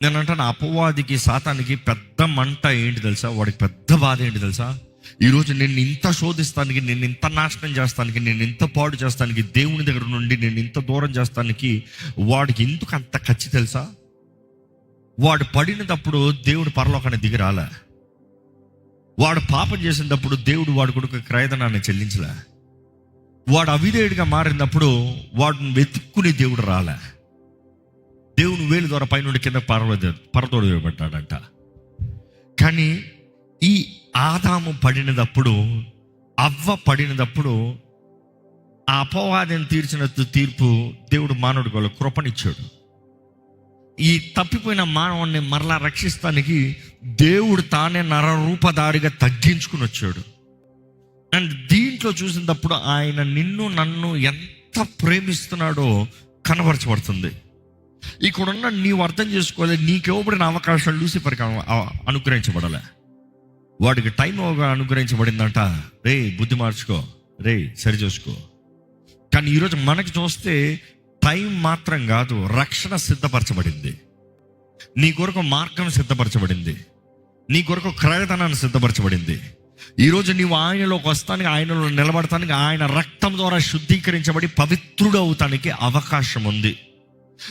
నేను అంటాను, అపవాదికి సాతానికి పెద్ద మంట ఏంటి తెలుసా? వాడికి పెద్ద బాధ ఏంటి తెలుసా? ఈరోజు నేను ఇంత శోధిస్తానికి, నేను ఇంత నాశనం చేస్తానికి, నేను ఇంత పాడు చేస్తానికి, దేవుని దగ్గర నుండి నేను ఇంత దూరం చేస్తానికి వాడికి ఎందుకు అంత ఖర్చు తెలుసా? వాడు పడినప్పుడు దేవుడు పరలోకాన్ని దిగి రాలే. వాడు పాపం చేసినప్పుడు దేవుడు వాడి కొడుకు క్రయధనాన్ని చెల్లించలే. వాడు అవిధేయుడిగా మారినప్పుడు వాడిని వెతుక్కుని దేవుడు రాలే. దేవుని వేలు ద్వారా పైనుండి కింద పరతోడు పెట్టాడంట. కానీ ఈ ఆదాము పడినప్పుడు, అవ్వ పడినప్పుడు ఆ అపవాదిని తీర్చిన తీర్పు దేవుడు మానవుడికి వాళ్ళ కృపనిచ్చాడు. ఈ తప్పిపోయిన మానవుడిని మరలా రక్షిస్తానికి దేవుడు తానే నరరూపధారిగా తగ్గించుకుని వచ్చాడు. అండ్ దీంట్లో చూసినప్పుడు ఆయన నిన్ను నన్ను ఎంత ప్రేమిస్తున్నాడో కనబరచబడుతుంది. ఇక్కడున్న నీవు అర్థం చేసుకోవాలి, నీకు ఇవ్వబడిన అవకాశం లూసిఫర్కి అనుగ్రహించబడాలి. వాడికి టైం అనుగ్రహించబడిందంట. రే బుద్ధి మార్చుకో, రే సరి చేసుకో. కానీ ఈరోజు మనకి చూస్తే టైం మాత్రం కాదు, రక్షణ సిద్ధపరచబడింది. నీ కొరకు మార్గం సిద్ధపరచబడింది. నీ కొరకు క్రయధనాన్ని సిద్ధపరచబడింది. ఈరోజు నీవు ఆయనలోకి వస్తానికి, ఆయనలో నిలబడటానికి, ఆయన రక్తం ద్వారా శుద్ధీకరించబడి పవిత్రుడు అవుతానికి అవకాశం ఉంది.